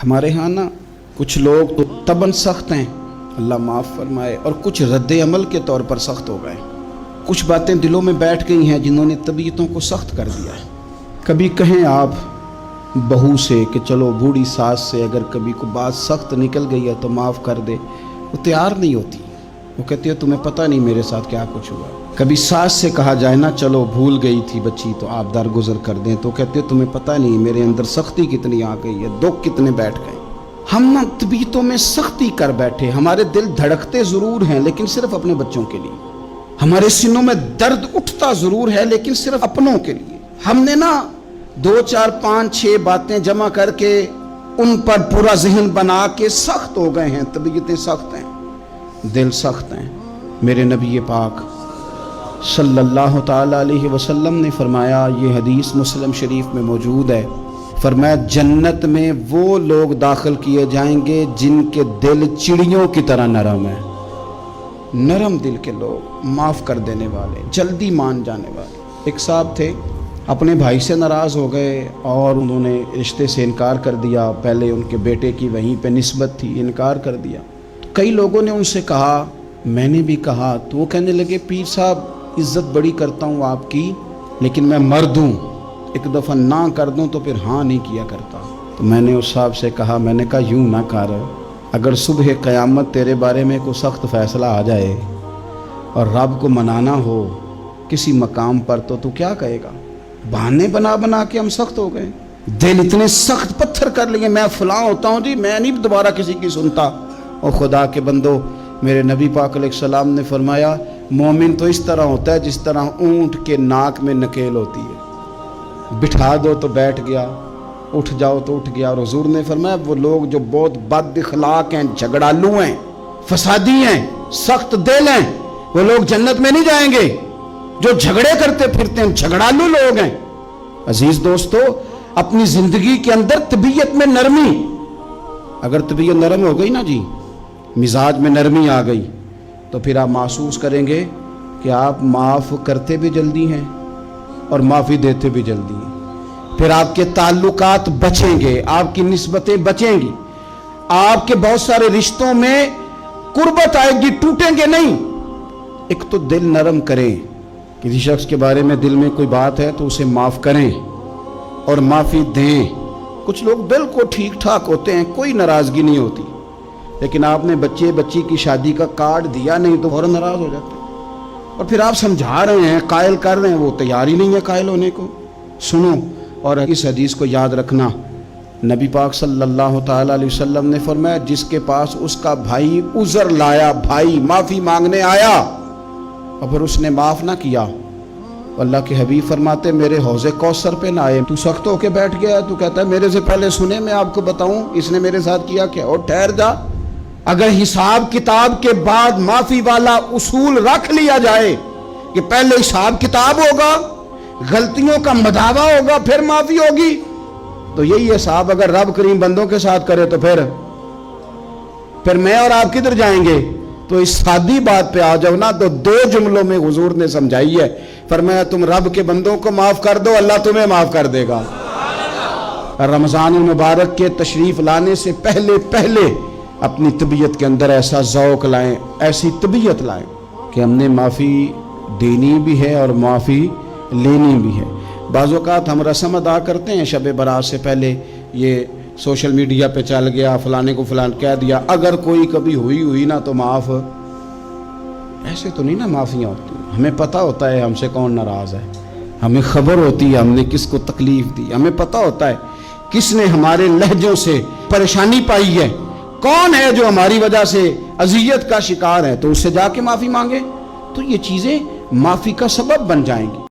ہمارے ہاں نا کچھ لوگ تو تباً سخت ہیں، اللہ معاف فرمائے، اور کچھ رد عمل کے طور پر سخت ہو گئے۔ کچھ باتیں دلوں میں بیٹھ گئی ہیں جنہوں نے طبیعتوں کو سخت کر دیا ہے۔ کبھی کہیں آپ بہو سے کہ چلو بوڑھی ساس سے اگر کبھی کوئی بات سخت نکل گئی ہے تو معاف کر دے، وہ تیار نہیں ہوتی، وہ کہتی ہے تمہیں پتہ نہیں میرے ساتھ کیا کچھ ہوا۔ کبھی ساس سے کہا جائے نا چلو بھول گئی تھی بچی تو آپ درگزر کر دیں، تو کہتے ہیں تمہیں پتہ نہیں میرے اندر سختی کتنی آ گئی ہے، دکھ کتنے بیٹھ گئے۔ ہم نا طبیعتوں میں سختی کر بیٹھے، ہمارے دل دھڑکتے ضرور ہیں لیکن صرف اپنے بچوں کے لیے، ہمارے سینوں میں درد اٹھتا ضرور ہے لیکن صرف اپنوں کے لیے۔ ہم نے نا 2 4 5 6 باتیں جمع کر کے ان پر پورا ذہن بنا کے سخت ہو گئے ہیں، طبیعتیں سخت ہیں، دل سخت ہیں۔ میرے نبی پاک صلی اللہ تعالی علیہ وسلم نے فرمایا، یہ حدیث مسلم شریف میں موجود ہے، فرمایا جنت میں وہ لوگ داخل کیے جائیں گے جن کے دل چڑیوں کی طرح نرم ہیں، نرم دل کے لوگ، معاف کر دینے والے، جلدی مان جانے والے۔ ایک صاحب تھے، اپنے بھائی سے ناراض ہو گئے اور انہوں نے رشتے سے انکار کر دیا، پہلے ان کے بیٹے کی وہیں پہ نسبت تھی، انکار کر دیا۔ تو کئی لوگوں نے ان سے کہا، میں نے بھی کہا، تو وہ کہنے لگے پیر صاحب عزت بڑی کرتا ہوں آپ کی لیکن میں مرد ہوں، ایک دفعہ نہ کر دوں تو پھر ہاں نہیں کیا کرتا۔ تو میں نے اس صاحب سے کہا، میں نے کہا یوں نہ کر، اگر صبح قیامت تیرے بارے میں کوئی سخت فیصلہ آ جائے اور رب کو منانا ہو کسی مقام پر تو کیا کہے گا؟ بہانے بنا بنا کے ہم سخت ہو گئے، دل اتنے سخت پتھر کر لیے، میں فلاں ہوتا ہوں جی، میں نہیں دوبارہ کسی کی سنتا۔ اور خدا کے بندو، میرے نبی پاک علیہ السلام نے فرمایا مومن تو اس طرح ہوتا ہے جس طرح اونٹ کے ناک میں نکیل ہوتی ہے، بٹھا دو تو بیٹھ گیا، اٹھ جاؤ تو اٹھ گیا۔ اور حضور نے فرمایا وہ لوگ جو بہت بد اخلاق ہیں، جھگڑالو ہیں، فسادی ہیں، سخت دل ہیں، وہ لوگ جنت میں نہیں جائیں گے۔ جو جھگڑے کرتے پھرتے ہیں جھگڑالو لوگ ہیں۔ عزیز دوستو، اپنی زندگی کے اندر طبیعت میں نرمی، اگر طبیعت نرم ہو گئی نا جی، مزاج میں نرمی آ گئی، تو پھر آپ محسوس کریں گے کہ آپ معاف کرتے بھی جلدی ہیں اور معافی دیتے بھی جلدی ہیں۔ پھر آپ کے تعلقات بچیں گے، آپ کی نسبتیں بچیں گی، آپ کے بہت سارے رشتوں میں قربت آئے گی، ٹوٹیں گے نہیں۔ ایک تو دل نرم کریں، کسی شخص کے بارے میں دل میں کوئی بات ہے تو اسے معاف کریں اور معافی دیں۔ کچھ لوگ بالکل ٹھیک ٹھاک ہوتے ہیں، کوئی ناراضگی نہیں ہوتی، لیکن آپ نے بچی کی شادی کا کارڈ دیا نہیں تو فوراً ناراض ہو جاتے ہیں، اور پھر آپ سمجھا رہے ہیں، قائل کر رہے ہیں، وہ تیار ہی نہیں ہے قائل ہونے کو۔ سنو، اور اس حدیث کو یاد رکھنا، نبی پاک صلی اللہ تعالی علیہ وسلم نے فرمایا جس کے پاس اس کا بھائی عذر لایا، بھائی معافی مانگنے آیا اور پھر اس نے معاف نہ کیا، اللہ کے حبیب فرماتے میرے حوض کوثر پہ نہ آئے۔ تو سخت ہو کے بیٹھ گیا، تو کہتا ہے میرے سے پہلے سنے، میں آپ کو بتاؤں اس نے میرے ساتھ کیا کیا، اور ٹھہر جا۔ اگر حساب کتاب کے بعد معافی والا اصول رکھ لیا جائے کہ پہلے حساب کتاب ہوگا، غلطیوں کا مداوع ہوگا، پھر معافی ہوگی، تو یہی حساب اگر رب کریم بندوں کے ساتھ کرے تو پھر میں اور آپ کدھر جائیں گے؟ تو اس سادی بات پہ آ جاؤ نا، تو 2 جملوں میں حضور نے سمجھائی ہے، فرمایا تم رب کے بندوں کو معاف کر دو، اللہ تمہیں معاف کر دے گا۔ رمضان المبارک کے تشریف لانے سے پہلے اپنی طبیعت کے اندر ایسا ذوق لائیں، ایسی طبیعت لائیں کہ ہم نے معافی دینی بھی ہے اور معافی لینی بھی ہے۔ بعض اوقات ہم رسم ادا کرتے ہیں شب برات سے پہلے، یہ سوشل میڈیا پہ چل گیا، فلانے کو فلان کہہ دیا، اگر کوئی کبھی ہوئی نا تو معاف، ایسے تو نہیں نا معافیاں ہوتی۔ ہمیں پتہ ہوتا ہے ہم سے کون ناراض ہے، ہمیں خبر ہوتی ہے ہم نے کس کو تکلیف دی، ہمیں پتہ ہوتا ہے کس نے ہمارے لہجوں سے پریشانی پائی ہے، کون ہے جو ہماری وجہ سے اذیت کا شکار ہے، تو اس سے جا کے معافی مانگے، تو یہ چیزیں معافی کا سبب بن جائیں گی۔